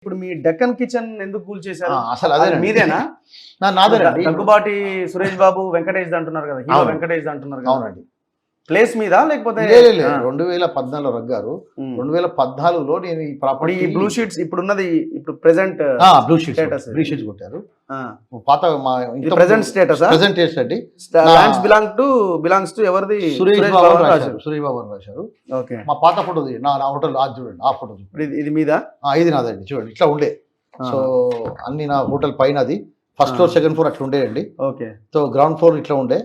ఇప్పుడు మీ డెక్కన్ కిచెన్ ఎందుకు కూల్ చేశారు? అసలు అదే మీదేనా? నాదేనండి. దగ్గుబాటి సురేష్ బాబు వెంకటేష్ అంటున్నారు కదా, హీరో వెంకటేష్ అంటున్నారు కదా. అవునండి. ప్లేస్ మీద లేకపోతే 2014 రగ్గారు. 2014లో నేను ఈ ప్రాపర్టీ ఈ బ్లూ షీట్స్ ఇప్పుడు ఉన్నది, ఇప్పుడు ప్రెసెంట్ బ్లూ షీట్స్ కొట్టారు. పాత మా ప్రెసెంట్ స్టేటస్ అండి. ల్యాండ్స్ బిలాంగ్స్ టు ఎవరిది? సురేష్ బాబు రాశారు. ఓకే. మా పాత ఫోటో నా హోటల్ చూడండి, ఆ ఫోటో ఇది మీద ఇది నాదండి. చూడండి ఇట్లా ఉండే. సో అన్ని నా హోటల్ పైన అది ఫస్ట్ ఫ్లోర్ సెకండ్ ఫ్లోర్ అట్లా ఉండేయండి. ఓకే. సో గ్రౌండ్ ఫ్లోర్ ఇట్లా ఉండే.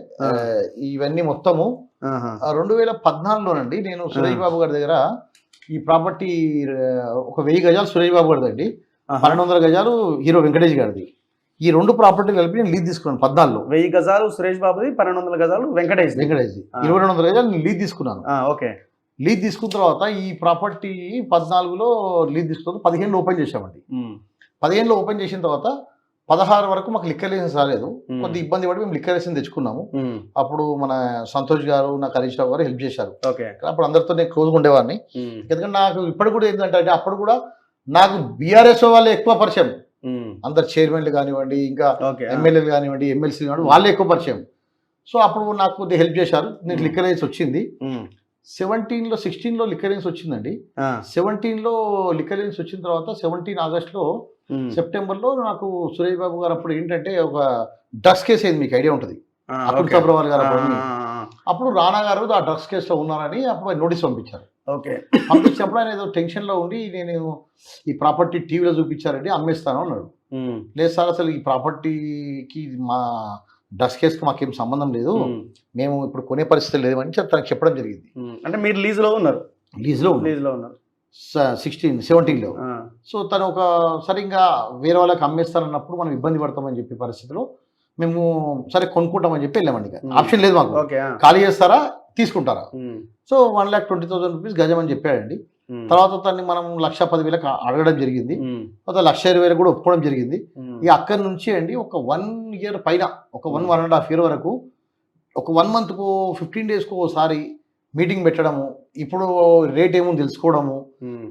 ఇవన్నీ మొత్తము 2014లోనండి నేను సురేష్ బాబు గారి దగ్గర ఈ ప్రాపర్టీ ఒక 1000 గజాలు సురేష్ బాబు గారిది అండి, 1200 గజాలు హీరో వెంకటేష్ గారిది. ఈ 2 ప్రాపర్టీలు కలిపి నేను లీజ్ తీసుకున్నాను 14లో. 1000 గజాలు సురేష్ బాబుది, 1200 గజాలు వెంకటేష్ 2200 గజాలు నేను లీజ్ తీసుకున్నాను. ఓకే. లీజ్ తీసుకున్న తర్వాత ఈ ప్రాపర్టీ 14లో లీజ్ తీసుకున్న 15లో ఓపెన్ చేసామండి. 15లో ఓపెన్ చేసిన తర్వాత 16 వరకు మాకు లిక్కర్ లైసెన్స్ రాలేదు. కొద్ది ఇబ్బంది పడి మేము లిక్కర్ లైసెన్స్ తెచ్చుకున్నాము. అప్పుడు మన సంతోష్ గారు, నాకు హరీష్ రావు గారు హెల్ప్ చేశారు. అప్పుడు అందరితో నేను క్లోజ్గా ఉండేవాడిని. ఎందుకంటే నాకు ఇప్పుడు కూడా ఏంటంటే అప్పుడు కూడా నాకు బీఆర్ఎస్ వాళ్ళే ఎక్కువ పరిచయం. అందరు చైర్మన్లు కానివ్వండి, ఇంకా ఎమ్మెల్యేలు కానివ్వండి, ఎమ్మెల్సీలు కానివ్వండి, వాళ్ళే ఎక్కువ పరిచయం. సో అప్పుడు నాకు కొద్దిగా హెల్ప్ చేశారు. నేను లిక్కర్ లైసెన్స్ వచ్చింది. 16లో లిక్కర్ లైసెన్స్ వచ్చిందండి. 17లో లిక్కర్ లైసెన్స్ వచ్చిన తర్వాత 17 ఆగస్టులో సెప్టెంబర్లో నాకు సురేష్ బాబు గారు అప్పుడు ఏంటంటే ఒక డ్రగ్స్ కేసు అయింది, మీకు ఐడియా ఉంటుంది. అప్పుడు సబ్రవాల్ గారు అప్పుడు రానా గారు ఆ డ్రగ్స్ కేసులో ఉన్నారని అప్పుడు నోటీస్ పంపించారు. పంపించినప్పుడు ఆయన ఏదో టెన్షన్లో ఉండి నేను ఈ ప్రాపర్టీ టీవీలో చూపించారండి, అమ్మేస్తాను అన్నాడు. లేదు సార్, అసలు ఈ ప్రాపర్టీకి మా డ్రగ్స్ కేసుకి మాకేం సంబంధం లేదు, మేము ఇప్పుడు కొనే పరిస్థితి లేదని తనకు చెప్పడం జరిగింది. అంటే మీరు లీజ్లో ఉన్నారు? లీజ్లో ఉన్నారు 17లో. సో తను ఒక సరిగ్గా వేరే వాళ్ళకి అమ్మేస్తానన్నప్పుడు మనం ఇబ్బంది పడతామని చెప్పి పరిస్థితిలో మేము సరే కొనుక్కుంటామని చెప్పి వెళ్ళామండి. ఆప్షన్ లేదు మాకు, ఖాళీ చేస్తారా తీసుకుంటారా. సో 1,20,000 రూపీస్ గజం అని చెప్పాడండి. తర్వాత తన్ని మనం 1,10,000 అడగడం జరిగింది. తర్వాత 1,20,000 కూడా ఒప్పుకోవడం జరిగింది. ఇక అక్కడి నుంచి అండి ఒక 1 ఇయర్ పైన, ఒక 1.5 ఇయర్ వరకు, ఒక 1 మంత్కు 15 డేస్కు ఒకసారి మీటింగ్ పెట్టడము, ఇప్పుడు రేట్ ఏమో తెలుసుకోవడము,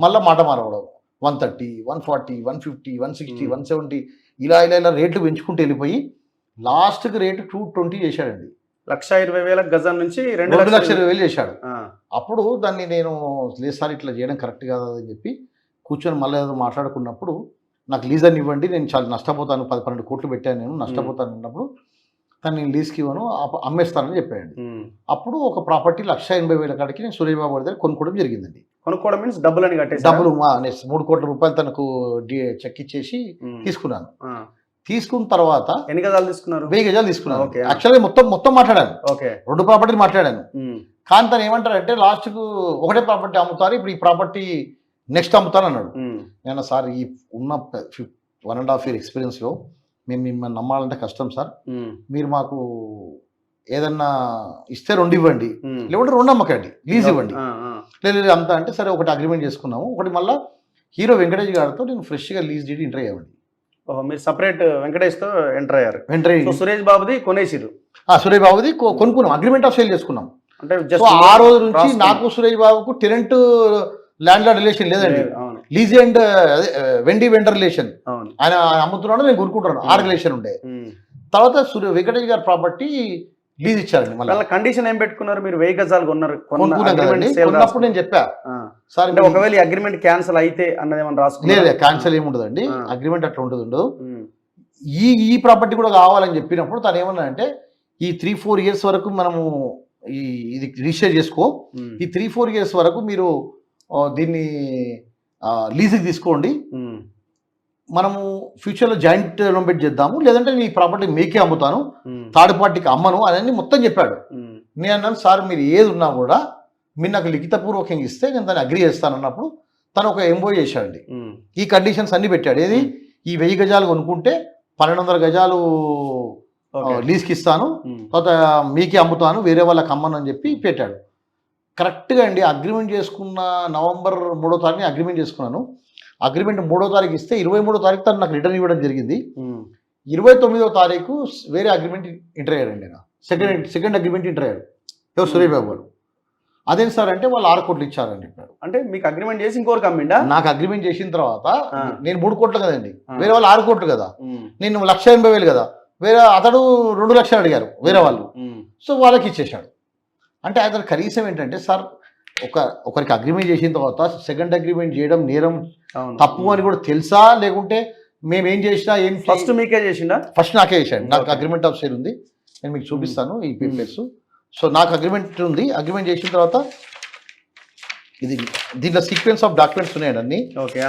మళ్ళీ మాట మారవడం, 130, 140, 150, 160, 170 ఇలా రేట్లు పెంచుకుంటూ వెళ్ళిపోయి లాస్ట్కి రేటు 220 చేశాడండి. 1,20,000 గజం నుంచి 2,20,000 చేశాడు. అప్పుడు దాన్ని నేను లేదు సార్ ఇట్లా చేయడం కరెక్ట్ కాదు అని చెప్పి కూర్చొని మళ్ళీ ఏదో మాట్లాడుకున్నప్పుడు నాకు లీజ్ అని ఇవ్వండి, నేను చాలా నష్టపోతాను, 10-12 కోట్లు పెట్టాను, నేను నష్టపోతాను అన్నప్పుడు తను నేను లీజ్కి ఇవ్వను, అమ్మేస్తానని చెప్పాడు. అప్పుడు ఒక ప్రాపర్టీ 1,80,000 కాడికి నేను సురేష్ బాబు దగ్గర కొనుక్కోవడం జరిగిందండి. కొనుక్కోవడం మీన్స్ డబ్బులని కట్టేసి డబ్బులు 3 కోట్ల రూపాయలు తనకు చెక్ ఇచ్చేసి తీసుకున్నాను. తీసుకున్న తర్వాత ఎన్ని గజాలు తీసుకున్నారు? 1000 గజాలు తీసుకున్నాను. యాక్చువల్గా మొత్తం మాట్లాడాను, 2 ప్రాపర్టీలు మాట్లాడాను. కానీ తను ఏమంటారంటే లాస్ట్కు ఒకటే ప్రాపర్టీ అమ్ముతారు, ఇప్పుడు ఈ ప్రాపర్టీ నెక్స్ట్ అమ్ముతాను అన్నాడు. నేను సార్ ఈ ఉన్న 1.5 ఇయర్ ఎక్స్పీరియన్స్లో మేము మిమ్మల్ని నమ్మాలంటే కష్టం సార్, మీరు మాకు ఏదన్నా ఇస్తే 2 ఇవ్వండి, లేకుంటే 2 అమ్మకండి, లీజ్ ఇవ్వండి. లేదు అంతా అంటే సరే ఒకటి అగ్రిమెంట్ చేసుకున్నాము. ఒకటి మళ్ళీ హీరో వెంకటేష్ గారితో నేను ఫ్రెష్గా లీజ్ డీడ్ ఎంటర్ అయ్యామండి. మీరు సపరేట్ వెంకటేష్తో ఎంటర్ అయ్యారు. సురేష్ బాబుది కొనేసిరు? సురేష్ బాబుది కొనుక్కున్నాం, అగ్రిమెంట్ ఆఫ్ సేల్ చేసుకున్నాం. అంటే ఆ రోజు నుంచి నాకు సురేష్ బాబుకు టెనెంట్ ల్యాండ్ లార్డ్ రిలేషన్ లేదండి, లీజ్ అండ్ వెండి వెండర్ రిలేషన్. ఆయన అమ్ముతున్నాడు, నేను కొనుక్కుంటున్నాను, ఆ రిలేషన్ ఉండే. తర్వాత వెంకటేష్ గారి ప్రాపర్టీ లీజ్ ఇచ్చారండి. మళ్ళీ కండిషన్ ఏం పెట్టుకున్నారు? మీరు 1000 గజాలు కొన్నప్పుడు నేను చెప్పా సార్, ఒకవేళ అగ్రిమెంట్ క్యాన్సిల్ అయితే అన్నది ఏమన్నా రాసుకున్నారు? లేదు, క్యాన్సిల్ ఏమి ఉండదండి, అగ్రిమెంట్ అట్లా ఉండదు. ఈ ప్రాపర్టీ కూడా కావాలని చెప్పినప్పుడు తను ఏమన్నా అంటే ఈ 3-4 ఇయర్స్ వరకు మనము ఇది రిజిస్టర్ చేసుకో, ఈ 3-4 ఇయర్స్ వరకు మీరు దీన్ని లీజుకి తీసుకోండి, మనము ఫ్యూచర్లో జాయింట్ లోన్ పెట్టి చేద్దాము, లేదంటే నీ ప్రాపర్టీ మీకే అమ్ముతాను, థర్డ్ పార్టీకి అమ్మను అని మొత్తం చెప్పాడు. నేను అన్నాను సార్ మీరు ఏది ఉన్నా కూడా మీరు నాకు లిఖితపూర్వకంగా ఇస్తే నేను దాన్ని అగ్రి చేస్తాను అన్నప్పుడు తను ఒక ఎంఓయూ చేశాడండి. ఈ కండిషన్స్ అన్ని పెట్టాడు. ఏది ఈ 1000 గజాలు కొనుక్కుంటే 1,200 గజాలు లీజ్కి ఇస్తాను, తర్వాత మీకే అమ్ముతాను, వేరే వాళ్ళకి అమ్మను అని చెప్పి పెట్టాడు. కరెక్ట్గా అండి అగ్రిమెంట్ చేసుకున్న నవంబర్ 3వ తారీఖుని అగ్రిమెంట్ చేసుకున్నాను. అగ్రిమెంట్ 3వ తారీఖు ఇస్తే 23వ తారీఖు తను నాకు రిటర్న్ ఇవ్వడం జరిగింది. 29వ తారీఖు వేరే అగ్రిమెంట్ ఎంటర్ అయ్యాడండి. నేను సెకండ్ అగ్రిమెంట్ ఎంటర్ అయ్యాడు సురేష్ బాబు గారు. అదేం సార్ అంటే వాళ్ళు 6 కోట్లు ఇచ్చారని చెప్పారు. అంటే మీకు అగ్రిమెంట్ చేసి ఇంకోరికి అమ్మిండా? నాకు అగ్రిమెంట్ చేసిన తర్వాత నేను 3 కోట్లు కదండి, వేరే వాళ్ళు 6 కోట్లు కదా, నేను 1,80,000 కదా, వేరే అతడు 2 లక్షలు అడిగారు వేరే వాళ్ళు, సో వాళ్ళకి ఇచ్చేసాడు. అంటే అతను కనీసం ఏంటంటే సార్ ఒకరికి అగ్రిమెంట్ చేసిన తర్వాత సెకండ్ అగ్రిమెంట్ చేయడం నేరం తప్పు అని కూడా తెలుసా, లేకుంటే మేము ఏం చేసినా ఏం ఫస్ట్ మీకే చేసిండా? ఫస్ట్ నాకే చేశాడు. నాకు అగ్రిమెంట్ ఆఫ్ సేల్ ఉంది, నేను మీకు చూపిస్తాను ఈ పేపర్స్. సో నాకు అగ్రిమెంట్ ఉంది, అగ్రిమెంట్ చేసిన తర్వాత ఇది దీంట్లో సీక్వెన్స్ ఆఫ్ డాక్యుమెంట్స్ ఉన్నాయండి అన్ని. ఓకే,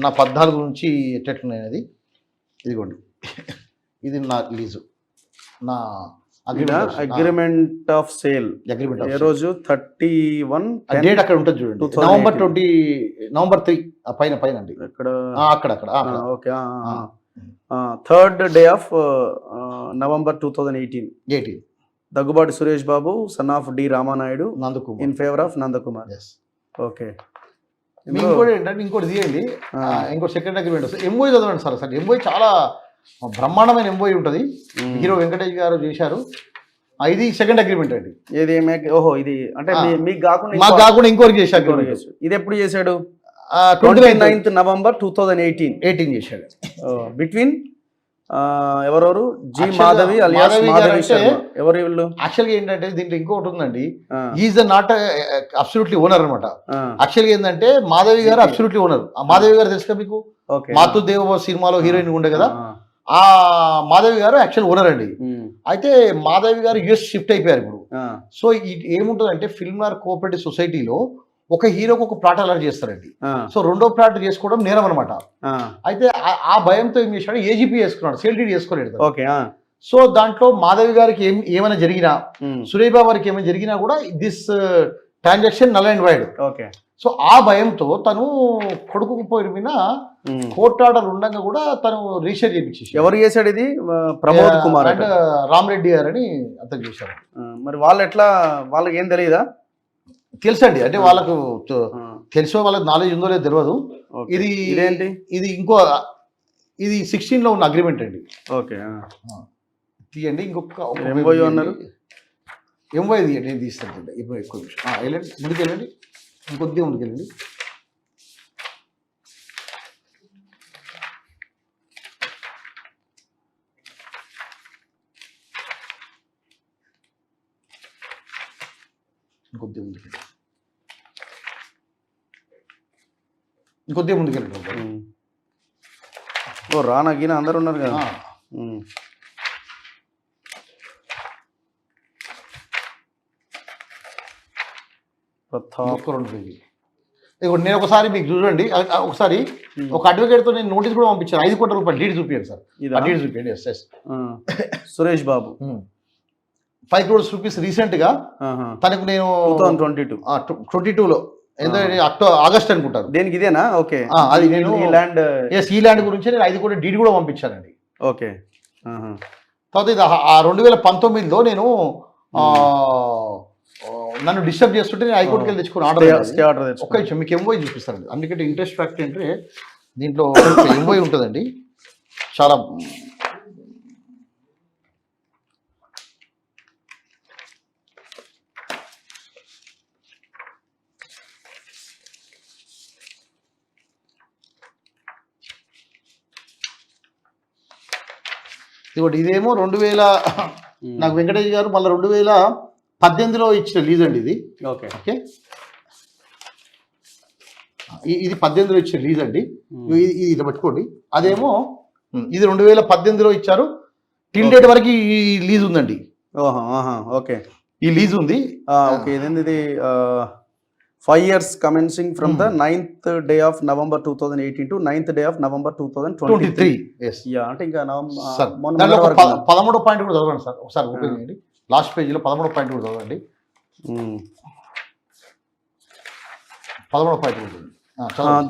నా 14 నుంచి ఎట్లున్నాయి అది, ఇదిగోండి ఇది నా లీజు, నా అగ్రిమెంట్ ఆఫ్ సేల్. అగ్రిమెంట్ ఏ రోజు 31 డేట్ అక్కడ ఉంటుంది చూడండి, నవంబర్ 3 పైన పైన అండి, అక్కడ okay. 3rd day of November 2018. Daggubati Suresh Babu son of D Ramanaidu Nandakumar in favour of Nandakumar. Okay. ఇంకోటి ఏంటంటే ఇంకోటి తీయండి, ఇంకోటి సెకండ్ అగ్రిమెంట్ ఎంఓఈ చదవండి సార్. అసలు ఎంఓఈ చాలా బ్రహ్మాండమైన ఎంఓఈ ఉంటుంది, హీరో వెంకటేష్ గారు చేశారు. ఇది సెకండ్ అగ్రిమెంట్ అండి. ఇది ఓహో, ఇది అంటే మీకు కాకుండా మాకు కాకుండా ఇంకోటి చేశారు. ఇది ఎప్పుడు చేశాడు? 29th November 2018 చేశాడు. బిట్వీన్ ఎవరెవరు? G Madhavi alias Madhavi Sharma. ఎవరు వీళ్ళు? యాక్చువల్గా ఏంటంటే దీంట్లో ఇంకొకటి ఉందండి, ఈజ్ నాట్ అబ్సల్యూట్లీ ఓనర్ అనమాట. యాక్చువల్గా ఏంటంటే మాధవి గారు అబ్సల్యూట్లీ ఓనర్. మాధవి గారు తెలుసు కదా మీకు, మాతృదేవ సినిమాలో హీరోయిన్ ఉండే కదా, ఆ మాధవి గారు యాక్చువల్ ఓనర్ అండి. అయితే మాధవి గారు యుఎస్ షిఫ్ట్ అయిపోయారు ఇప్పుడు. సో ఏముంటుందంటే ఫిల్మ్ నార్ కోఆపరేటివ్ సొసైటీలో ఒక హీరోకి ఒక ప్లాట్ అలాట్ చేస్తారండి. సో రెండో ప్లాట్ చేసుకోవడం నేరం అనమాట. అయితే ఆ భయంతో ఏం చేశాడు, ఏజీపీ చేసుకున్నాడు, సేల్ డీడ్ చేసుకోలేదు. ఓకే. సో దాంట్లో మాధవి గారికి ఏమైనా జరిగినా, సురేష్ బాబు గారికి ఏమైనా జరిగినా కూడా this transaction null and wide. Okay. So ఆ భయంతో తను కొడుకు పోయిన మీద కోర్టు ఆర్డర్ ఉండగా కూడా తను రిజిస్టర్ చేయించేసి. ఎవరు చేశాడు ఇది? ప్రమోద్ కుమార్ అండ్ రామరెడ్డి గారు అని అతను చేశారు. మరి వాళ్ళు ఎట్లా, వాళ్ళకి ఏం తెలియదా? తెలుసండి, అంటే వాళ్ళకు తెలుసో వాళ్ళకి నాలెడ్జ్ ఉందో లేదో తెలియదు. ఇది ఇంకో ఇది 16లో ఉన్న అగ్రిమెంట్ అండి. ఓకే, తీయండి. ఇంకొక ఎంఓయూ అన్నారు, ఎంఓయూ తీయండి, నేను తీస్తాను. ఇప్పుడు ఎక్కువ నిమిషం వెళ్ళండి, ముందుకు వెళ్ళండి, ఇంకొద్దిగా ముందుకు వెళ్ళండి. ఇంకొద్దిగా ముందుకెళ్ళండి. ఓ రానా గీనా అందరు ఉన్నారు కదా. నేను ఒకసారి మీకు చూడండి, ఒకసారి ఒక అడ్వకేట్తో నేను నోటీస్ కూడా పంపించాను, 5 కోట్ల రూపాయలు డీడ్ చూపించాను సార్. డీడ్ చూపించండి. Yes Suresh Babu 5 crores rupees recent గా తనకు నేను 2022లో ఆగస్ట్ అనుకుంటారు. దేనికి? ఇదేనా? ఓకే. అది నేను ఈ ల్యాండ్ గురించి నేను 5 కోట్ల డీడ్ కూడా పంపించానండి. ఓకే. తర్వాత ఇది 2019లో నేను నన్ను డిస్టర్బ్ చేస్తుంటే నేను హైకోర్టుకి వెళ్ళి తెచ్చుకుని ఆర్డర్. ఒక్క నిమిషం మీకు ఎంఓఐ చూపిస్తానండి. అందుకంటే ఇంట్రెస్ట్ ఫ్యాక్ట్ ఏంటంటే దీంట్లో ఎంఓఐ ఉంటుందండి చాలా. ఇదిగోటి ఇదేమో 2000 నాకు వెంకటేష్ గారు మళ్ళీ 2018లో ఇచ్చిన లీజ్ అండి ఇది. ఓకే. ఓకే, ఇది 18లో ఇచ్చిన లీజ్ అండి. ఇది ఇట్లా పట్టుకోండి. అదేమో ఇది 2018లో ఇచ్చారు. టిల్ డేట్ వరకు ఈ లీజ్ ఉందండి. ఓకే, ఈ లీజ్ ఉంది. ఓకే. ఇది 5 years commencing from the 9th day of November 2018 to 9th day of November 2023. Yes. అంటే ఇంకా 13వ పాయింట్ కూడా చదవండి సార్, ఒకసారి ఓపెన్ చేయండి. లాస్ట్ పేజీలో 13వ పాయింట్ కూడా చదవండి. 13వ పాయింట్ కూడా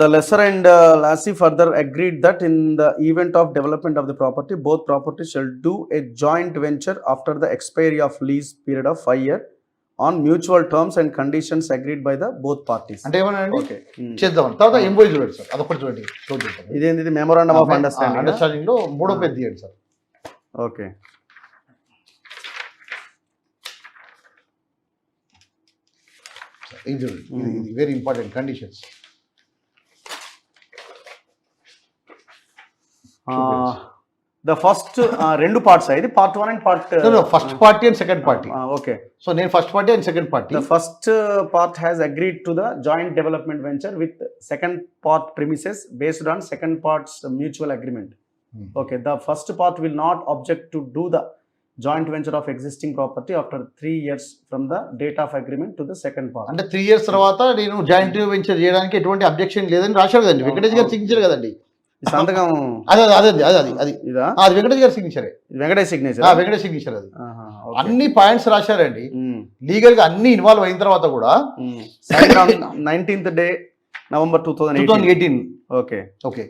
the lessor and lessee further agreed that in the event of development of the property, both properties shall do a joint venture after the expiry of lease period of 5 years on mutual terms and conditions agreed by the both parties. అంటే ఏమనండి చేద్దాం. తర్వాత MoU చూడండి sir, అదొకటి చూడండి. ఇదేంటి? Memorandum of understanding లో 3వ పేజీ తీయండి సార్. ఓకే. ఇది very important conditions. The first రెండు పార్ట్స్ ఇది part 1 and part first party and second party. Okay, so నేను first party and second party. The first part has agreed to the joint development venture with second part premises based on second part's mutual agreement. Okay, the first part will not object to do the joint venture of existing property after 3 years from the date of agreement to the second part. అంటే 3 years తర్వాత నేను joint venture చేయడానికి ఎటువంటి objection లేదని రాశారు కదండి, వెంకటేష్ గారు signature కదండి. ఈ సంతకం అదే అదే అదే అది అది ఇదా? అది వెంకటేష్ గారి సిగ్నేచరే. వెంకటేష్ సిగ్నేచర్. వెంకటేష్ సిగ్నేచర్ అది. అన్ని పాయింట్స్ రాశారండి లీగల్ గా, అన్ని ఇన్వాల్వ్ అయిన తర్వాత కూడా. 19th day November 2018. Okay okay,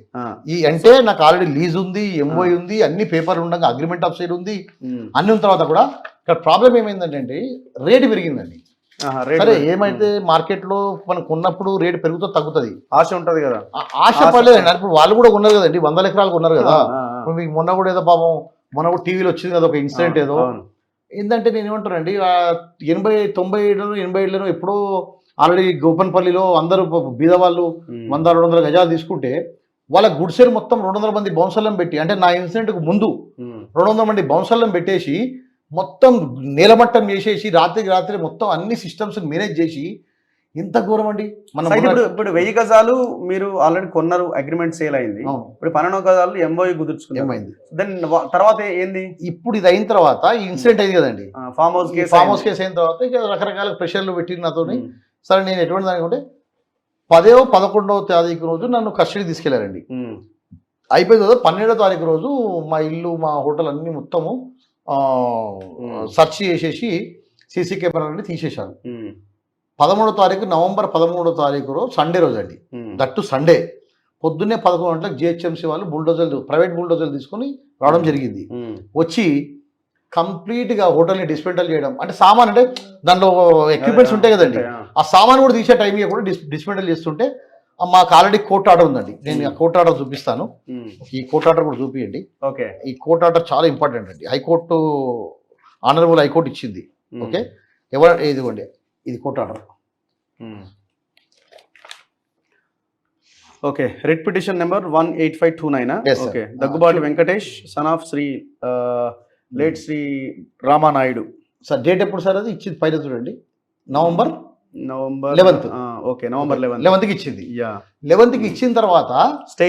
ఈ అంటే నాకు ఆల్రెడీ లీజ్ ఉంది, ఎంఓఐ ఉంది, అన్ని పేపర్లు ఉండగా అగ్రిమెంట్ ఆఫ్ సేల్ ఉంది, అన్ని ఉన్న తర్వాత కూడా ఇక్కడ ప్రాబ్లం ఏమైందంటే రేటు పెరిగిందండి. సరే, ఏమైతే మార్కెట్ లో మనకు ఉన్నప్పుడు రేటు పెరుగుతో తగ్గుతుంది, ఆశ ఉంటది కదా. ఆశ పడలేదండి. ఇప్పుడు వాళ్ళు కూడా ఉన్నారు కదండి, 100 ఎకరాలు ఉన్నారు కదా. ఇప్పుడు మీకు మొన్న కూడా ఏదో పాపం మొన్న కూడా టీవీలో వచ్చింది కదా ఒక ఇన్సిడెంట్ ఏదో. ఏంటంటే నేను ఏమంటానండి, 80, 97, 87లో ఎప్పుడో ఆల్రెడీ గోపన్పల్లిలో అందరూ బీద వాళ్ళు 100-200 గజాలు తీసుకుంటే వాళ్ళ గుడిసెలు మొత్తం 200 మంది బౌన్సర్లను పెట్టి, అంటే నా ఇన్సిడెంట్కు ముందు 200 మంది బౌన్సర్లను పెట్టేసి మొత్తం నేలమట్టం చేసేసి రాత్రికి రాత్రి మొత్తం అన్ని సిస్టమ్స్ మేనేజ్ చేసి, ఇంత ఘోరం అండి. మనం ఇప్పుడు 1000 గజాలు మీరు ఆల్రెడీ కొన్నారు, అగ్రిమెంట్ సేల్ అయింది. ఇప్పుడు 12 గజాలు ఎంఓఐ కుదుర్చుకున్నారు. దెన్ తర్వాత ఏంది? ఇప్పుడు ఇది అయిన తర్వాత ఈ ఇన్సిడెంట్ అయింది కదండి, ఫామ్ హౌస్ కేసు అయిన తర్వాత ఇక రకరకాల ప్రెషర్లు పెట్టి నాతోని. సరే, నేను ఎటువంటి దానికంటే 10వ 11వ తారీఖు రోజు నన్ను కస్టడీ తీసుకెళ్లారండి. అయిపోయిన తర్వాత 12వ తారీఖు రోజు మా ఇల్లు, మా హోటల్ అన్ని మొత్తము సెర్చ్ చేసేసి సీసీ కెమెరాలని తీసేశారు. 13వ తారీఖు నవంబర్ 13వ తారీఖు రోజు సండే రోజు అండి, దట్టు సండే పొద్దున్నే 11 గంటలకు జిహెచ్ఎంసీ వాళ్ళు బుల్డోజర్లు, ప్రైవేట్ బుల్డోజర్లు తీసుకొని రావడం జరిగింది. వచ్చి కంప్లీట్గా హోటల్ని డిస్మెంటల్ చేయడం, అంటే సామాన్, అంటే దాంట్లో ఎక్విప్మెంట్స్ ఉంటాయి కదండి, ఆ సామాన్ కూడా తీసే టైం కూడా డిస్మెంటల్ చేస్తుంటే మాకు ఆల్రెడీ కోర్ట్ ఆర్డర్ ఉందండి. నేను ఆ కోర్ట్ ఆర్డర్ చూపిస్తాను. ఈ కోర్ట్ ఆర్డర్ కూడా చూపియండి. ఓకే, ఈ కోర్ట్ ఆర్డర్ చాలా ఇంపార్టెంట్ అండి. హైకోర్టు, ఆనరబుల్ హైకోర్టు ఇచ్చింది. ఓకే, ఇదిగోండి, ఇది court order. Okay, writ petition number 18529. Okay, Daggubati Venkatesh son of Shri late Shri Ramanaidu. Sir date ఎప్పుడు సార్ అది ఇచ్చింది? పైన చూడండి, November 11th. Okay, November 11th ఇచ్చింది. 11th ఇచ్చిన తర్వాత స్టే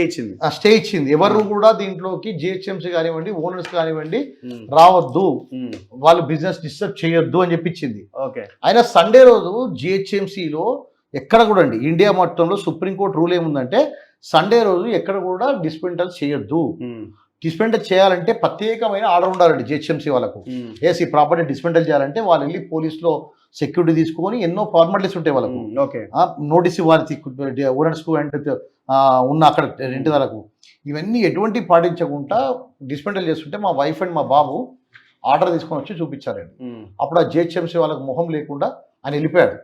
ఇచ్చింది. ఎవరు కూడా దీంట్లోకి జిహెచ్ఎంసీ కానివ్వండి, ఓనర్స్ కానివ్వండి రావద్దు, వాళ్ళు బిజినెస్ డిస్టర్బ్ చేయొద్దు అని చెప్పి ఇచ్చింది. ఓకే, అయినా సండే రోజు జిహెచ్ఎంసీలో ఎక్కడ కూడా అండి, ఇండియా మొత్తంలో సుప్రీంకోర్టు రూల్ ఏముందంటే సండే రోజు ఎక్కడ కూడా డిస్మెంటల్ చేయొద్దు. డిస్మెంటల్ చేయాలంటే ప్రత్యేకమైన ఆర్డర్ ఉండాలండి జిహెచ్ఎంసీ వాళ్ళకు. ఈ ప్రాపర్టీ డిస్మెంటల్ చేయాలంటే వాళ్ళు వెళ్ళి పోలీసులో సెక్యూరిటీ తీసుకొని ఎన్నో ఫార్మాలిటీస్ ఉంటాయి వాళ్ళకు. ఓకే, నోటీస్ ఇవ్వాలి ఓనర్స్కు అండ్ ఉన్న అక్కడ రెంట్దారులకు. ఇవన్నీ ఎటువంటి పాటించకుండా డిస్మెంటల్ చేస్తుంటే మా వైఫ్ అండ్ మా బాబు ఆర్డర్ తీసుకొని వచ్చి చూపించారండి. అప్పుడు ఆ జిహెచ్ఎంసీ వాళ్ళకు మొహం లేకుండా ఆయన వెళ్ళిపోయాడు.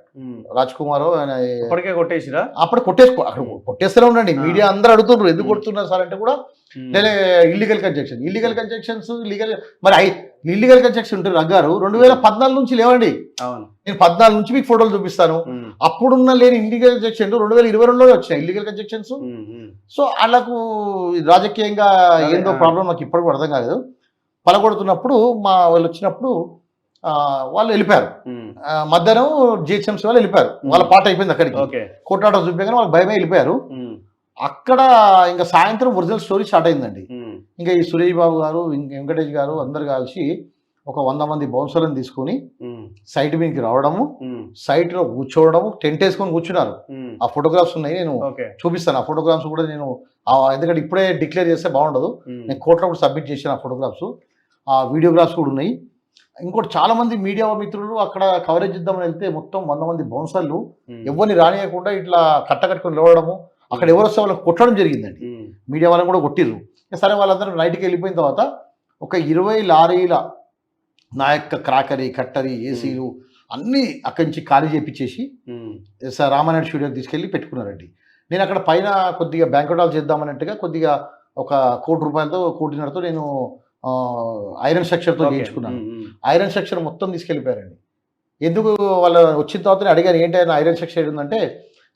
రాజ్ కుమార్ ఆయన ఇప్పటికే కొట్టేసిరా? అప్పుడు అక్కడ కొట్టేస్తూనే ఉండండి. మీడియా అందరూ అడుగుతున్నారు ఎందుకు కొడుతున్నారు సార్ అంటే కూడా ఇల్లీగల్ కన్స్ట్రక్షన్స్ మరి ఇల్లీగల్ కన్స్ట్రక్షన్ ఉంటుంది రగ్గారు 2014 నుంచి లేవండి. నేను 14 నుంచి మీకు ఫోటోలు చూపిస్తాను. అప్పుడున్న లేని ఇల్లీగల్ కన్స్ట్రక్షన్ 2022లో వచ్చినాయి ఇల్లీగల్ కన్స్ట్రక్షన్స్. సో వాళ్ళకు రాజకీయంగా ఏందో ప్రాబ్లం నాకు ఇప్పటికీ అర్థం కాలేదు. పలగొడుతున్నప్పుడు మా వాళ్ళు వచ్చినప్పుడు వాళ్ళు వెళ్ళిపోయారు. మధ్యాహ్నం జిహెచ్ఎంసీ వాళ్ళు వెళ్ళిపోయారు. వాళ్ళ పాట అయిపోయింది అక్కడికి. కోర్టు ఆర్డర్ చూపించగానే వాళ్ళకి భయమే వెళ్ళిపోయారు. అక్కడ ఇంకా సాయంత్రం ఒరిజినల్ స్టోరీ స్టార్ట్ అయిందండి. ఇంకా ఈ సురేష్ బాబు గారు, వెంకటేష్ గారు అందరు కలిసి ఒక 100 మంది బౌన్సర్లను తీసుకొని సైట్ మీదకి రావడము, సైట్ లో కూర్చోవడము, టెంట్ వేసుకొని కూర్చున్నారు. ఆ ఫోటోగ్రాఫ్స్ ఉన్నాయి, నేను చూపిస్తాను. ఆ ఫోటోగ్రాఫ్స్ కూడా నేను, ఎందుకంటే ఇప్పుడే డిక్లేర్ చేస్తే బాగుండదు, నేను కోర్టులో కూడా సబ్మిట్ చేశాను. ఆ ఫోటోగ్రాఫ్స్, ఆ వీడియోగ్రాఫ్స్ కూడా ఉన్నాయి. ఇంకోటి చాలా మంది మీడియా మిత్రులు అక్కడ కవరేజ్ ఇద్దామని వెళ్తే మొత్తం 100 మంది బౌన్సర్లు ఎవరిని రానియకుండా ఇట్లా కట్టకట్టుకొని లేవడము, అక్కడ ఎవరు వస్తే వాళ్ళకి కొట్టడం జరిగిందండి. మీడియా వాళ్ళని కూడా కొట్టిర్రు. సరే, వాళ్ళందరూ నైట్కి వెళ్ళిపోయిన తర్వాత ఒక 20 లారీల నా యొక్క క్రాకరీ, కట్టరీ, ఏసీలు అన్నీ అక్కడి నుంచి ఖాళీ చేయించేసి రామానాయుడు స్టూడియోకి తీసుకెళ్ళి పెట్టుకున్నారండి. నేను అక్కడ పైన కొద్దిగా బ్యాంక్వెట్ హాల్ చేద్దామన్నట్టుగా కొద్దిగా ఒక ₹1,00,00,000తో 1,50,00,000తో నేను ఐరన్ స్ట్రక్చర్తో చేయించుకున్నాను. ఐరన్ స్ట్రక్చర్ మొత్తం తీసుకెళ్ళిపోయారండి. ఎందుకు వాళ్ళ వచ్చిన తర్వాత అడిగాను ఏంటైనా ఐరన్ సెక్షన్ ఉందంటే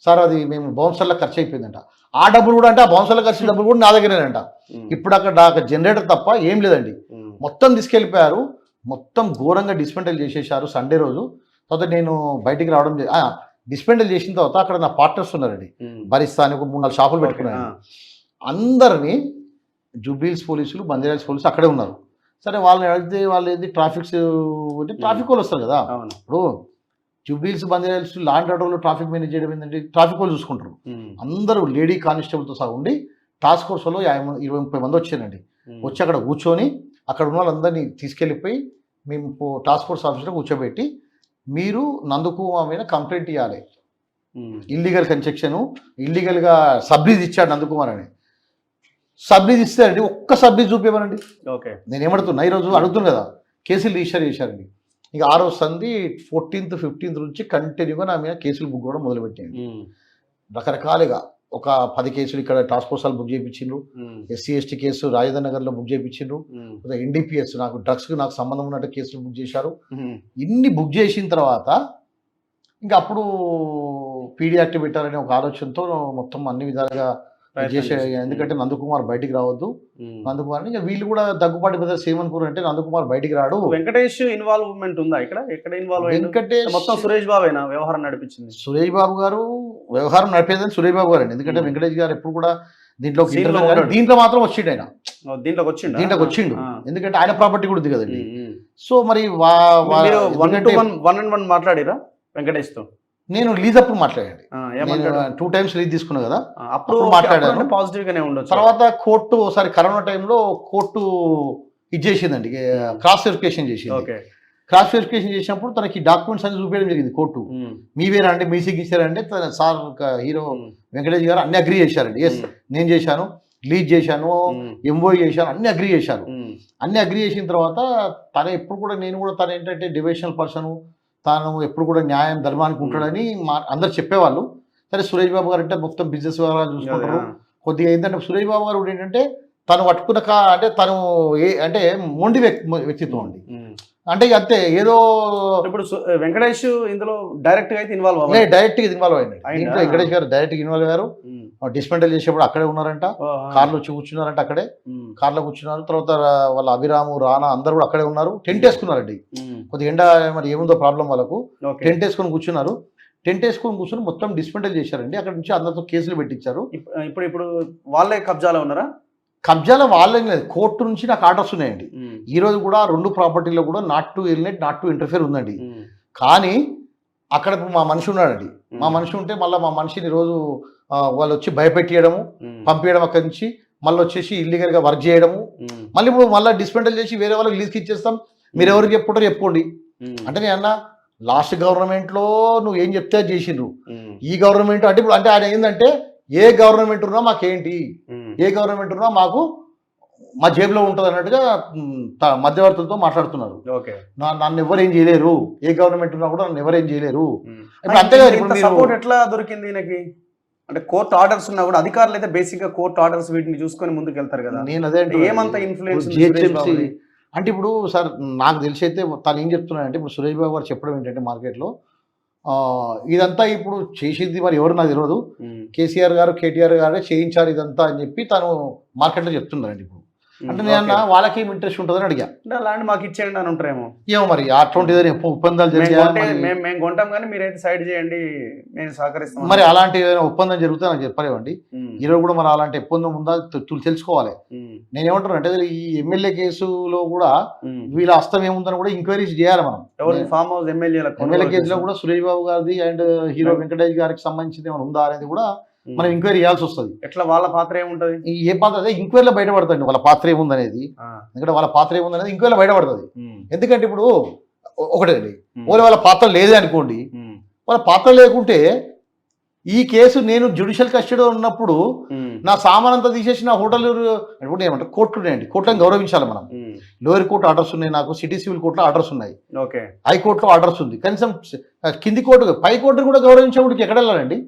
సార్ అది మేము బౌన్సర్లకు ఖర్చు అయిపోయిందంట. ఆ డబ్బులు కూడా అంటే ఆ బౌన్సర్లకు ఖర్చు డబ్బులు కూడా నా దగ్గరేనంట. ఇప్పుడు అక్కడ నాకు జనరేటర్ తప్ప ఏం లేదండి. మొత్తం తీసుకెళ్ళిపోయారు, మొత్తం ఘోరంగా డిస్మెంటల్ చేసేసారు సండే రోజు. తర్వాత నేను బయటికి రావడం డిస్మెంటల్ చేసిన తర్వాత అక్కడ నా పార్ట్నర్స్ ఉన్నారండి, భరిస్తాను 3-4 షాపులు పెట్టుకున్నాను. అందరినీ జూబ్లీహిల్స్ పోలీసులు, బంజారాహిల్స్ పోలీసులు అక్కడే ఉన్నారు. సరే వాళ్ళని అడిగితే వాళ్ళు ఏంది ట్రాఫిక్ అంటే ట్రాఫిక్ వాళ్ళు వస్తారు కదా. ఇప్పుడు జూబ్లీహిల్స్, బంజారాహిల్స్ లాండ్ ఆర్డర్లో ట్రాఫిక్ మేనేజ్ చేయడం ఏంటంటే ట్రాఫిక్ వాళ్ళు చూసుకుంటారు. అందరూ లేడీ కానిస్టేబుల్తో సహా ఉండి టాస్క్ ఫోర్స్లో 20-30 మంది వచ్చారండి. వచ్చి అక్కడ కూర్చొని అక్కడ ఉన్న వాళ్ళందరినీ తీసుకెళ్ళిపోయి మేము టాస్క్ ఫోర్స్ ఆఫీసర్లో కూర్చోబెట్టి మీరు నందకుమార్ మీద కంప్లైంట్ ఇవ్వాలి, ఇల్లీగల్ కన్స్ట్రక్షన్, ఇల్లీగల్గా సబ్లీజ్ ఇచ్చాడు నందకుమార్ అని. సబ్లీజ్ ఇస్తారండి, ఒక్క సబ్లీజ్ చూపించమనండి. ఓకే, నేను ఏమడుతున్నా ఈరోజు అడుగుతున్నాను కదా, కేసులు రిజిస్టర్ చేశారండి. ఇక ఆ రోజు సంది 14th, 15th నుంచి కంటిన్యూగా నా మీద కేసులు బుక్ కూడా మొదలుపెట్టాయండి. రకరకాలుగా ఒక 10 కేసులు ఇక్కడ టాస్క్ ఫోర్స్ బుక్ చేయించిండ్రు, SC ST కేసు రాజధాని నగర్లో బుక్ చేయించిండ్రు, NDPS నాకు డ్రగ్స్కి నాకు సంబంధం ఉన్నట్టు కేసులు బుక్ చేశారు. ఇన్ని బుక్ చేసిన తర్వాత ఇంకా అప్పుడు పీడీ యాక్ట్ పెట్టాలనే ఒక ఆలోచనతో మొత్తం అన్ని విధాలుగా చేసే, ఎందుకంటే నందకుమార్ బయటికి రావద్దు, నందకుమార్ ఇంకా వీళ్ళు కూడా దగ్గుపాటి బ్రదర్స్ ఏమనుకున్నారు అంటే నందకుమార్ బయటికి రాడు. వెంకటేష్ ఇన్వాల్వ్మెంట్ ఉందా ఇక్కడ? ఎక్కడ ఇన్వాల్వ్? వెంకటేష్ మొత్తం సురేష్ బాబేనా వ్యవహారం నడిపించింది? సురేష్ బాబు గారు వ్యవహారం నడిపేదని సురేష్ బాబు గారు అండి. ఎందుకంటే వెంకటేష్ గారు ఎప్పుడు కూడా దీంట్లో మాత్రం వచ్చిండు, ఆయన దీంట్లోకి వచ్చిండు. ఎందుకంటే ఆయన ప్రాపర్టీ కూడా ఉంది కదండి. సో మరి 1-on-1 మాట్లాడిరా వెంకటేష్ తో? నేను లీజ్ అప్పుడు మాట్లాడండి, 2 times లీజ్ తీసుకున్నా కదా, అప్పుడు మాట్లాడాను. పాజిటివ్ గానే ఉండొచ్చు. తర్వాత కోర్టు ఒకసారి కరోనా టైంలో కోర్టు ఇది చేసిందండి, క్రాస్ వెరిఫికేషన్ చేసింది. క్రాస్ వెరిఫికేషన్ చేసినప్పుడు తనకి డాక్యుమెంట్స్ అన్ని చూపించడం జరిగింది కోర్టు. మీవేనా అంటే మీ సిగ్నేచర్ తన సార్ హీరో వెంకటేష్ గారు అన్ని అగ్రీ చేశారండి. ఎస్ నేను చేశాను, లీజ్ చేశాను, ఎంఓఈ చేశాను, అన్ని అగ్రీ చేశారు. అన్ని అగ్రీ చేసిన తర్వాత తన ఎప్పుడు కూడా నేను కూడా తను ఏంటంటే డివోషనల్ పర్సన్, తాను ఎప్పుడు కూడా న్యాయం ధర్మానికి ఉంటాడని అందరు చెప్పేవాళ్ళు. సరే సురేష్ బాబు గారు అంటే మొత్తం బిజినెస్ వ్యవహారాలు చూసుకుంటారు. కొద్దిగా ఏంటంటే సురేష్ బాబు గారు ఏంటంటే తను పట్టుకున్న అంటే తను అంటే మొండి వ్యక్తిత్వం అండి. అంటే అంతే ఏదో ఇప్పుడు వెంకటేష్ ఇందులో డైరెక్ట్ గా అయితే ఇన్వాల్వ్ అయ్యింది. దీంట్లో వెంకటేష్ గారు డైరెక్ట్ ఇన్వాల్వ్ అయ్యారు. డిస్మెంటల్ చేసేప్పుడు అక్కడే ఉన్నారంట, కార్లో వచ్చి కూర్చున్నారంట, అక్కడే కార్లో కూర్చున్నారు. తర్వాత వాళ్ళ అభిరాము, రానా అందరు కూడా అక్కడే ఉన్నారు. టెంట్ వేసుకున్నారండి, కొద్దిగా ఎండ మరి ఏముందో ప్రాబ్లం వాళ్ళకు, టెంట్ వేసుకొని కూర్చున్నారు. టెంట్ వేసుకొని కూర్చొని మొత్తం డిస్మెంటల్ చేశారండి. అక్కడ నుంచి అందరితో కేసులు పెట్టించారు. ఇప్పుడు వాళ్ళే కబ్జాలో ఉన్నారా? కబ్జాలో వాళ్ళేం లేదు, కోర్టు నుంచి నాకు ఆర్డర్స్ ఉన్నాయండి. ఈ రోజు కూడా 2 ప్రాపర్టీలో కూడా not to ఎలినేట్, not to interfere ఉందండి. కానీ అక్కడ మా మనిషి ఉన్నాడండి. మా మనిషి ఉంటే మళ్ళీ మా మనిషిని రోజు వాళ్ళు వచ్చి భయపెట్టేయడము, పంపించడం అక్కడి నుంచి, మళ్ళీ వచ్చేసి ఇల్లీగల్గా వర్క్ చేయడము. మళ్ళీ ఇప్పుడు మళ్ళీ డిస్మెంటల్ చేసి వేరే వాళ్ళకి లీజ్కి ఇచ్చేస్తాం, మీరు ఎవరికి చెప్పుకుంటారో చెప్పుకోండి అంటే నేను అన్న లాస్ట్ గవర్నమెంట్లో నువ్వు ఏం చెప్తే చేసిండ్రు, ఈ గవర్నమెంట్ అంటే ఇప్పుడు అంటే ఆయన ఏంటంటే ఏ గవర్నమెంట్ ఉన్నా మాకేంటి, ఏ గవర్నమెంట్ ఉన్నా మాకు మా జేబులో ఉంటుంది అన్నట్టుగా మధ్యవర్తులతో మాట్లాడుతున్నారు. నన్ను ఎవరేం చేయలేరు, ఏ గవర్నమెంట్ ఉన్నా కూడా నన్ను ఎవరేం చేయలేరు. అంతేగా సపోర్ట్ ఎట్లా దొరికింది ఈయనకి? అంటే కోర్టు ఆర్డర్స్ ఉన్నా కూడా అధికారులు అయితే బేసిక్ గా కోర్టు ఆర్డర్స్ వీటిని చూసుకొని ముందుకు వెళ్తారు కదా. నేను అదే ఏమంత ఇన్ఫ్లుయెన్స్ అంటే ఇప్పుడు సార్ నాకు తెలిసి అయితే తను ఏం చెప్తున్నానంటే ఇప్పుడు సురేష్ బాబు గారు చెప్పడం ఏంటంటే మార్కెట్లో ఇదంతా ఇప్పుడు చేసింది మరి ఎవరు నాకు తెలియదు, కేసీఆర్ గారు KTR గారే చేయించారు ఇదంతా అని చెప్పి తను మార్కెట్లో చెప్తున్నారండి. ఇప్పుడు అంటే నేను వాళ్ళకి ఏం ఇంట్రెస్ట్ ఉంటుందని అడిగా. ల్యాండ్ మాకు ఇచ్చేయండి అని ఉంటారేమో, ఏమో మరి అట్లాంటిది ఒప్పందాలు మేము కొంటాం కానీ మీరైతే సైడ్ చేయండి, మేము సహకరిస్తాం. మరి అలాంటి ఒప్పందం జరిగితే నాకు చెప్పలేవండి. ఈరోజు కూడా మరి అలాంటి ఒప్పందం ఉందా తెలుసుకోవాలి. నేను ఏమంటాను అంటే ఈ ఎమ్మెల్యే కేసులో కూడా వీళ్ళ హస్తం ఏముందని కూడా ఎంక్వైరీస్ చేయాలి మనం. ఫామ్ హౌస్ ఎమ్మెల్యే కేసులో కూడా సురేష్ బాబు గారిది అండ్ హీరో వెంకటేష్ గారికి సంబంధించింది ఏమైనా ఉందా అనేది కూడా మనం ఎంక్వైరీ చేయాల్సి వస్తుంది. ఎట్లా వాళ్ళ పాత్ర ఏముంటుంది, ఏ పాత్ర అదే ఎంక్వైరీలో బయటపడుతుంది వాళ్ళ పాత్ర ఏముందనేది. ఎందుకంటే వాళ్ళ పాత్ర ఏముందనేది ఎంక్వైరీలో బయటపడుతుంది. ఎందుకంటే ఇప్పుడు ఒకటండి వాళ్ళ పాత్ర లేదే అనుకోండి, వాళ్ళ పాత్ర లేకుంటే ఈ కేసు నేను జ్యుడిషియల్ కస్టడీలో ఉన్నప్పుడు నా సామాన్ అంతా తీసేసి నా హోటల్ ఏమంటారు కోర్టు ఉన్నాయండి, కోర్టులను గౌరవించాలి మనం. లోయర్ కోర్టు ఆర్డర్స్ ఉన్నాయి, నాకు సిటీ సివిల్ కోర్టులో ఆర్డర్స్ ఉన్నాయి, హైకోర్టులో ఆర్డర్స్ ఉంది, కనీసం కింది కోర్టు పై కోర్టును కూడా గౌరవించేవాడికి ఎక్కడ వెళ్ళాలండి.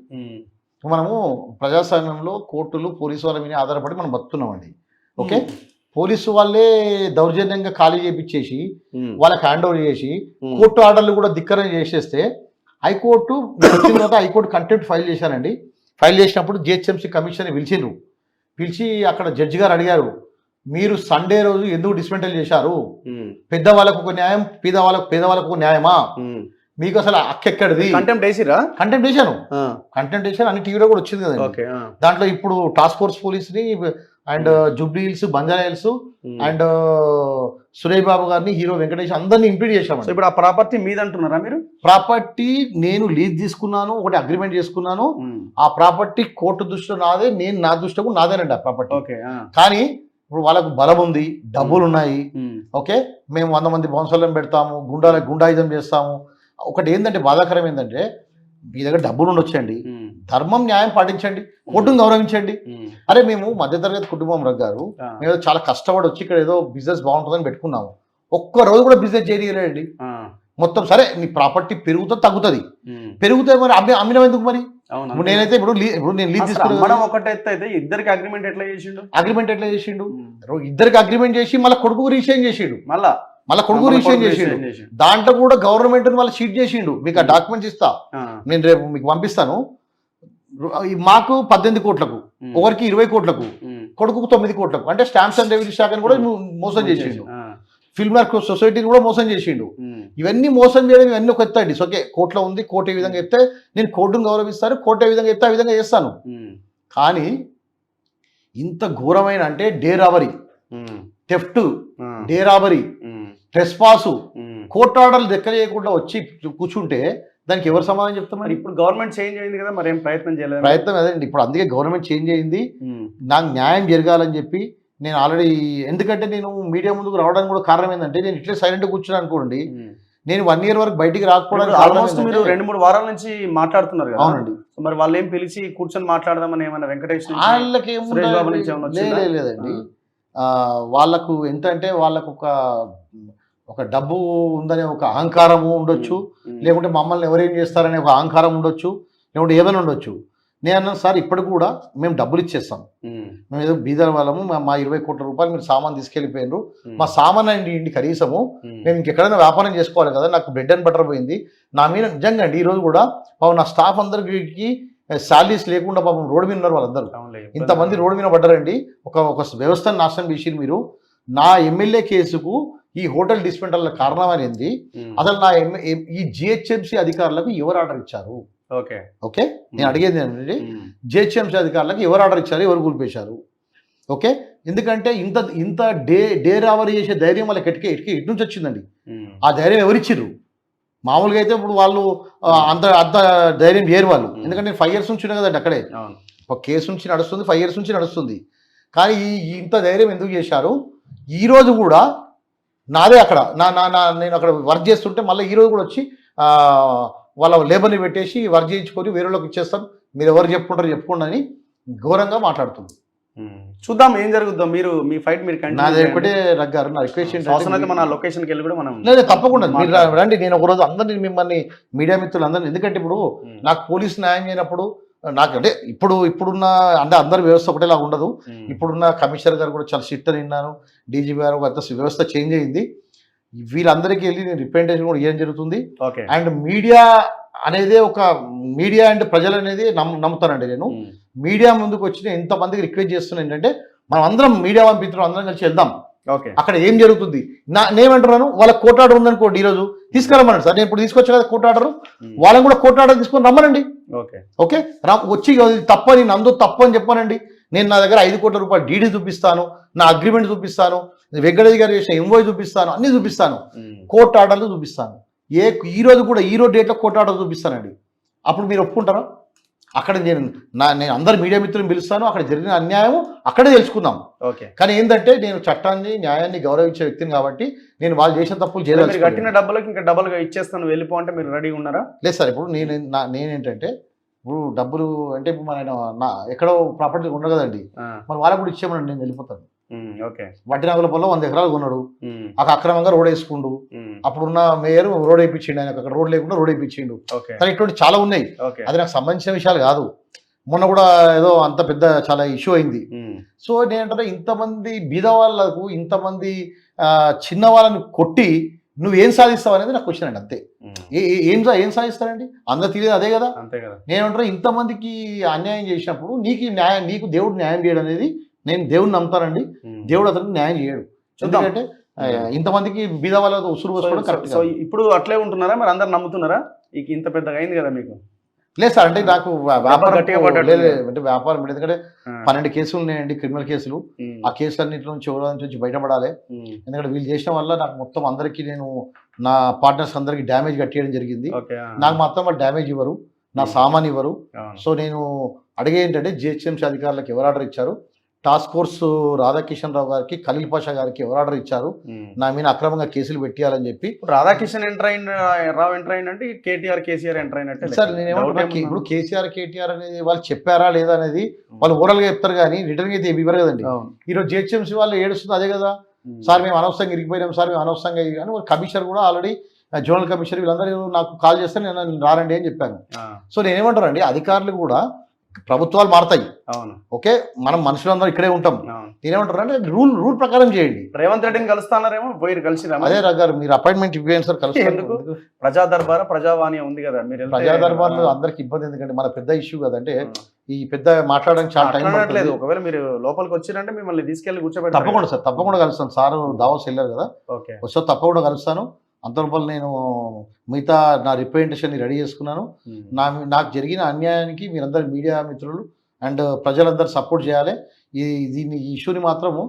మనము ప్రజాస్వామ్యంలో కోర్టులు పోలీసు వాళ్ళ మీద ఆధారపడి మనం బతున్నామండి. ఓకే, పోలీసు వాళ్ళే దౌర్జన్యంగా ఖాళీ చేపించేసి ఉమ్, వాళ్ళకి హ్యాండ్ ఓవర్ చేసి ఉమ్, కోర్టు ఆర్డర్లు కూడా ధిక్కరణ చేసేస్తే హైకోర్టు వచ్చిన తర్వాత హైకోర్టు కంటెంప్ట్ ఫైల్ చేశానండి. ఫైల్ చేసినప్పుడు జిహెచ్ఎంసీ కమిషన్ పిలిచిండ్రు. పిలిచి అక్కడ జడ్జి గారు అడిగారు, మీరు సండే రోజు ఎందుకు డిస్మెంటల్ చేశారు? ఉమ్, పెద్దవాళ్ళకు ఒక న్యాయం, పేదవాళ్ళకు ఒక న్యాయమా? ఉమ్. మీకు అసలు అక్కెక్కడిది? కంటెంప్ట్ వేసిరా? కంటెంప్ట్ చేశాను. ఆ, కంటెంప్ట్ చేశాను, అన్ని టీవీలో కూడా వచ్చింది కదా. ఓకే. ఆ, దాంట్లో ఇప్పుడు టాస్క్ ఫోర్స్ పోలీస్ని and Jubilee Hills, Banjara Hills um. And Suresh Babu గారిని, హీరో వెంకటేష్ అందరినీ ఇంప్లీడ్ సో చేశామండి. ఇప్పుడు ఆ ప్రాపర్టీ మీద అంటున్నారా మీరు? ప్రాపర్టీ నేను లీజ్ తీసుకున్నాను, ఒకటి అగ్రిమెంట్ చేసుకున్నాను. ఉమ్, ఆ ప్రాపర్టీ కోర్టు దృష్టిలో నాదే, నేను నా దృష్టిలో కూడా నాదేనండి ఆ ప్రాపర్టీ. ఓకే. ఆ, కానీ ఇప్పుడు వాళ్ళకు బలం ఉంది, డబ్బులు ఉన్నాయి. ఉమ్, ఓకే, మేము 100 మంది బౌన్సర్లను పెడతాము, గుండాయుధం చేస్తాము. ఒకటి ఏంటంటే బాధాకరం ఏంటంటే, మీ దగ్గర డబ్బులు ఉండొచ్చండి, ఉమ్, ధర్మం న్యాయం పాటించండి, కోర్టును గౌరవించండి. ఉమ్, అరే మేము మధ్యతరగతి కుటుంబం గారు, ఆ, మేము ఏదో చాలా కష్టపడి వచ్చి ఇక్కడ ఏదో బిజినెస్ బాగుంటుందని పెట్టుకున్నాము. ఒక్క రోజు కూడా బిజినెస్ చేయలేదండి. ఆ, మొత్తం సరే నీ ప్రాపర్టీ పెరుగుతుంది తగ్గుతుంది, ఉమ్. పెరిగితే మరి అమ్మినం ఎందుకు మరి? అవును, ఇప్పుడు నేనైతే ఇప్పుడు నేను లీజ్ అసలు తీసుకున్నాను, అమ్మడం ఒకటైతే అయితే ఇద్దరికి అగ్రిమెంట్ ఎట్లా చేసిండు? అగ్రిమెంట్ ఎట్లా చేసిండు? ఉమ్. ఇద్దరికి అగ్రిమెంట్ చేసి మళ్ళీ కొడుకు రీసైన్ చేసిండు, మళ్ళా మళ్ళీ కొడుకు రీసైన్ చేసిండు. చేసిండు. దాంట్లో కూడా గవర్నమెంట్ వాళ్ళు షీట్ చేసిండు. మీకు ఆ డాక్యుమెంట్స్ ఇస్తా, ఆ, నేను రేపు మీకు పంపిస్తాను. మాకు 18 కోట్లకు, ఉమ్, ఒకరికి 20 కోట్లకు, ఉమ్, కొడుకు 9 కోట్లకు, అంటే స్టాంప్స్ అండ్ రెవెన్యూ శాఖను కూడా మోసం చేసిండు. ఆ, ఫిల్మ్ ఆర్ట్ సొసైటీని కూడా మోసం చేసిండు. ఉమ్, ఇవన్నీ మోసం చేయడం, ఇవన్నీ ఒక ఎత్తండి. ఓకే, కోర్టులో ఉంది, కోర్టు ఏ విధంగా చెప్తే నేను కోర్టును గౌరవిస్తాను, కోర్టు ఏ విధంగా చెప్తే ఆ విధంగా చేస్తాను. ఉమ్, కానీ ఇంత ఘోరమైన అంటే డే రాబరీ, ఉమ్, థెఫ్ట్, ఆ, డే రాబరీ, ఉమ్, ట్రెస్పాసు, ఉమ్. కోర్టు ఆర్డర్లు దెక్క చేయకుండా వచ్చి కూర్చుంటే దానికి ఎవరు సమాధానం చెప్తాం? మరి ఇప్పుడు గవర్నమెంట్ చేంజ్ అయింది కదా, మరి ఏం ప్రయత్నం చేయలేదు? ప్రయత్నం అదేండి. ఇప్పుడు అందుకే గవర్నమెంట్ చేంజ్ అయింది, ఉమ్, నాకు న్యాయం జరగాలని చెప్పి. నేను ఆల్రెడీ, ఎందుకంటే నేను మీడియా ముందుకు రావడానికి కూడా కారణం ఏంటంటే, నేను ఇట్లే సైలెంట్గా కూర్చున్నాను అనుకోండి, ఉమ్. నేను 1 year వరకు బయటికి రాకపోవడానికి ఆల్మోస్ట్ మీరు 2-3 వారాల నుంచి మాట్లాడుతున్నారు కదా. అవునండి. సో మరి వాళ్ళు ఏం పిలిచి కూర్చొని మాట్లాడదామని ఏమైనా వెంకటేష్ నుంచి, వాళ్ళకి సురేష్ బాబు నుంచి ఏమైనా వచ్చిందా? లేదండి. వాళ్ళకు ఎంత అంటే వాళ్ళకు ఒక డబ్బు ఉందనే ఒక అహంకారము ఉండొచ్చు, ఉమ్, లేకుంటే మమ్మల్ని ఎవరేం చేస్తారనే ఒక అహంకారం ఉండొచ్చు, లేకుంటే ఏదైనా ఉండొచ్చు. నేను అన్నాను, సార్ ఇప్పటికి కూడా మేము డబ్బులు ఇచ్చేస్తాం, ఉమ్, మేము ఏదో బీదర్ వాళ్ళము, మా 20 కోట్ల రూపాయలు మీరు సామాన్ తీసుకెళ్ళిపోయినారు, ఉమ్, మా సామాన్ ఇంటి కనీసము ఉమ్, మేము ఇంకెక్కడైనా వ్యాపారం చేసుకోవాలి కదా, నాకు బ్రెడ్ అండ్ బటర్ పోయింది నా మీద. నిజంగా అండి, ఈరోజు కూడా పాపం నా స్టాఫ్ అందరికి శాలరీస్ లేకుండా పాపం రోడ్డు మీద ఉన్నారు వాళ్ళందరూ. అవునులే, ఇంతమంది రోడ్డు మీద పడ్డారండి. ఒక వ్యవస్థను నాశనం చేసి మీరు. నా ఎమ్మెల్యే కేసుకు ఈ హోటల్ డిస్మెంటల్ కారణం అనేది, ఉమ్, అసలు ఈ జిహెచ్ఎంసీ అధికారులకు ఎవరు ఆర్డర్ ఇచ్చారు? ఓకే. ఓకే, నేను అడిగేది ఏంటంటే, ఉమ్, జిహెచ్ఎంసీ అధికారులకు ఎవరు ఆర్డర్ ఇచ్చారు, ఎవరు కూల్పేశారు? ఓకే, ఎందుకంటే ఇంత డే రావరీ చేసే ధైర్యం వాళ్ళకి ఎటు నుంచి వచ్చిందండి? ఉమ్, ఆ ధైర్యం ఎవరిచ్చిర్రు? మామూలుగా అయితే ఇప్పుడు వాళ్ళు అంత ధైర్యం చేయరు వాళ్ళు, ఎందుకంటే నేను 5 years నుంచి ఉన్నా కదండి అక్కడే. అవును. ఒక కేసు నుంచి నడుస్తుంది, 5 years నుంచి నడుస్తుంది. కానీ ఇంత ధైర్యం ఎందుకు చేశారు? ఈరోజు కూడా నాదే అక్కడ నేను అక్కడ వర్క్ చేస్తుంటే మళ్ళీ ఈరోజు కూడా వచ్చి వాళ్ళ లేబర్ని పెట్టేసి వర్క్ చేయించుకొని వేరేలోకి ఇచ్చేస్తాం, మీరు ఎవరు చెప్పుకోండి అని ఘోరంగా మాట్లాడుతుంది. ఉమ్, చూద్దాం ఏం జరుగుద్దో. మీరు మీ ఫైట్ మీరు నాది కంటిన్యూ ఒకటే రగ్గారు, నా రిక్వెస్ట్ అవసరం అయితే మన ఏంటంటే, లొకేషన్కి వెళ్ళి కూడా మనం లేదు తప్పకుండా మీరు రండి. నేను ఒకరోజు అందరినీ, మిమ్మల్ని మీడియా మిత్రులు అందరినీ, ఎందుకంటే ఇప్పుడు ఉమ్, నాకు పోలీస్ న్యాయం చేయనప్పుడు నాకు అంటే ఇప్పుడున్న అంటే అందరి వ్యవస్థ ఒకటేలా ఉండదు. ఉమ్, ఇప్పుడున్న కమిషనర్ గారు కూడా చాలా స్ట్రిక్ట్ అని విన్నాను, డీజీపీ గారు అంత వ్యవస్థ చేంజ్ అయింది. వీళ్ళందరికీ వెళ్ళి నేను రిప్రజెంటేషన్ కూడా ఇవ్వడం జరుగుతుంది. ఓకే. అండ్ మీడియా అనేది మీడియా అండ్ ప్రజలు అనేది నమ్ముతానండి నేను. ఉమ్, మీడియా ముందుకు వచ్చిన ఎంతమందికి రిక్వెస్ట్ చేస్తున్నా ఏంటంటే, మనం అందరం మీడియా పంపిస్తున్నాం, అందరం కలిసి వెళ్దాం, ఓకే. అక్కడ ఏం జరుగుతుంది. నేనేమంటున్నాను, వాళ్ళ కోర్టు ఆర్డర్ ఉందనుకోండి, ఈరోజు తీసుకురమ్మనండి సార్, నేను ఇప్పుడు తీసుకొచ్చా కదా కోర్టు ఆర్డర్, ఉమ్, వాళ్ళని కూడా కోర్టు ఆర్డర్ తీసుకొని రమ్మనండి. ఓకే. ఓకే, వచ్చి తప్పని నందు తప్పని చెప్పానండి. నేను నా దగ్గర 5 కోట్ల రూపాయలు డీడీ చూపిస్తాను, నా అగ్రిమెంట్ చూపిస్తాను, వెంకటేష్ గారు చేసిన ఎంఓఐ చూపిస్తాను, అన్నీ చూపిస్తాను, ఉమ్, కోర్టు ఆర్డర్లు చూపిస్తాను. ఈ రోజు డేట్లో కోర్టు ఆర్డర్ చూపిస్తానండి. అప్పుడు మీరు ఒప్పుకుంటారా? అక్కడ నేను అందరు మీడియా మిత్రులను పిలుస్తాను, అక్కడ జరిగిన అన్యాయం అక్కడే తెలుసుకుందాం. ఓకే. కానీ ఏంటంటే, నేను చట్టాన్ని న్యాయాన్ని గౌరవించే వ్యక్తిని కాబట్టి నేను వాళ్ళు చేసిన తప్పులు మీరు చేయలేదు. కట్టిన డబ్బులకి ఇంకా డబుల్గా ఇచ్చేస్తాను వెళ్ళిపో అంటే మీరు రెడీగా ఉన్నారా? లేదు సార్, ఇప్పుడు నేనేంటంటే, ఇప్పుడు డబ్బులు అంటే ఇప్పుడు మన ఎక్కడో ప్రాపర్టీ ఉండదు కదండి, ఆ, మరి వాళ్ళకు కూడా ఇచ్చేయమని నేను వెళ్ళిపోతాను. ఉమ్, ఓకే. వడ్డీనాగుల పొలం 100 ఎకరాలు కొన్నాడు, ఉమ్, అక్కడ అక్రమంగా రోడ్ వేసుకుండు, ఉమ్, అప్పుడున్న మేయర్ రోడ్ వేయించిండు, ఆయన అక్కడ రోడ్ లేకుండా రోడ్ వేయించిండు. ఓకే. కానీ ఇటువంటి చాలా ఉన్నాయి, ఓకే. అది నాకు సంబంధించిన విషయాలు కాదు. మొన్న కూడా ఏదో అంత పెద్ద చాలా ఇష్యూ అయింది. సో నేనంటే ఇంతమంది బీద వాళ్ళకు ఇంతమంది చిన్న వాళ్ళని కొట్టి నువ్వేం సాధిస్తావు అనేది నాకు క్వశ్చన్ అండి. అంతే. ఏం సాధిస్తారండి? అందరూ తెలియదు అదే కదా. అంతే కదా. నేనంటారా ఇంతమందికి అన్యాయం చేసినప్పుడు నీకు దేవుడు న్యాయం చేయడం అనేది, నేను దేవుడిని నమ్ముతానండి. దేవుడు అతనికి న్యాయం చేయడు. ఎందుకంటే ఇంతమందికి బీద వాళ్ళ ఉసురు పోసుకోవడం కరెక్ట్. సో ఇప్పుడు అట్లే ఉంటున్నారా మరి? అందరు నమ్ముతున్నారా? ఇంత పెద్దగా అయింది కదా మీకు? లేదు సార్, అంటే నాకు వ్యాపారం అంటే వ్యాపారం ఎందుకంటే 12 కేసులు ఉన్నాయండి, క్రిమినల్ కేసులు. ఆ కేసులన్నింటి నుంచి బయటపడాలి. ఎందుకంటే వీళ్ళు చేసిన వల్ల నాకు మొత్తం అందరికీ నేను నా పార్ట్నర్స్ అందరికి డ్యామేజ్ కట్టేయడం జరిగింది. నాకు మాత్రం వాళ్ళు డ్యామేజ్ ఇవ్వరు, నా సామాన్ ఇవ్వరు. సో నేను అడిగే ఏంటంటే జిహెచ్ఎంసీ అధికారులకు ఎవరు ఆర్డర్ ఇచ్చారు, టాస్క్ ఫోర్స్ రాధాకిషన్ రావు గారికి, ఖలీల్ పాషా గారికి ఎవరు ఆర్డర్ ఇచ్చారు నా మీద అక్రమంగా కేసులు పెట్టియాలని చెప్పి. రాధాకిషన్ రావు ఎంటర్ అయిందంటే కేటీఆర్ కేసీఆర్ ఎంటర్ అయినట్టే సార్. నేనేమంటున్నా, ఇప్పుడు కేసీఆర్ కేటీఆర్ అనేది వాళ్ళు చెప్పారా లేదా అనేది వాళ్ళు ఓరల్ గా చెప్తారు కానీ రిటర్న్ అయితే ఇవ్వరు కదండి. ఈరోజు జిహెచ్ఎంసీ వాళ్ళు ఏడుస్తుంది అదే కదా. సార్ మేము అనవసరంగా ఇరిగిపోయినాం, సార్ మేము అనవసరంగా అని కమిషనర్ కూడా ఆల్రెడీ, జోనల్ కమిషనర్ వీళ్ళందరూ నాకు కాల్ చేస్తే నేను రానండి అని చెప్పాను. సో నేనేమంటానండి, అధికారులు కూడా ప్రభుత్వాలు మారుతాయి, ఓకే, మనం మనుషులందరూ ఇక్కడే ఉంటాం. నేనేమంటారు అంటే రూల్ ప్రకారం చేయండి. రేవంత్ రెడ్డిని కలుస్తానారేమో, పోయి కలిసి అదే గారు మీరు అపాయింట్మెంట్ ఇవ్వండి సార్. ఎందుకు? ప్రజా దర్బార్ ప్రజావాణి ఉంది కదా, మీరు ప్రజా దర్బార్లో అందరికి ఇబ్బంది ఎందుకంటే మన పెద్ద ఇష్యూ కదంటే ఈ పెద్ద మాట్లాడడానికి చాలా టైం పడుతుంది. ఒకవేళ మీరు లోపలికి వచ్చిరంటే మిమ్మల్ని తీసుకెళ్లి కూర్చోబెట్టి తప్పకుండా సార్, తప్పకుండా కలుస్తాను. సార్ దావోస్ వెళ్ళారు కదా, వస్తే తప్పకుండా కలుస్తాను. అంతలోపల నేను మిగతా నా రిప్రజెంటేషన్ రెడీ చేసుకున్నాను. నాకు జరిగిన అన్యాయానికి మీరందరూ మీడియా మిత్రులు అండ్ ప్రజలందరూ సపోర్ట్ చేయాలి. ఈ ఇష్యూని మాత్రము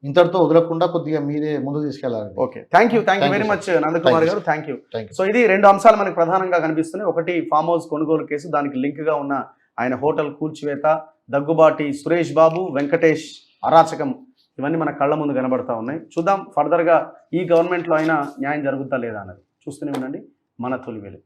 ఇంతటితో వదలకుండా కొద్దిగా మీరే ముందుకు తీసుకెళ్ళాలి. Okay, thank you very much Nandakumar గారు, థ్యాంక్ యూ. సో ఇది 2 అంశాలు మనకు ప్రధానంగా కనిపిస్తున్నాయి. ఒకటి ఫామ్ హౌస్ కొనుగోలు కేసు, దానికి లింక్ గా ఉన్న ఆయన హోటల్ కూల్చివేత, దగ్గుబాటి సురేష్ బాబు, వెంకటేష్ అరాచకం, ఇవన్నీ మన కళ్ళ ముందు కనబడతా ఉన్నాయి. చూద్దాం ఫర్దర్గా ఈ గవర్నమెంట్లో అయినా న్యాయం జరుగుతా లేదా అన్నది. చూస్తూనే ఉండండి మన తొలి వెలుగు.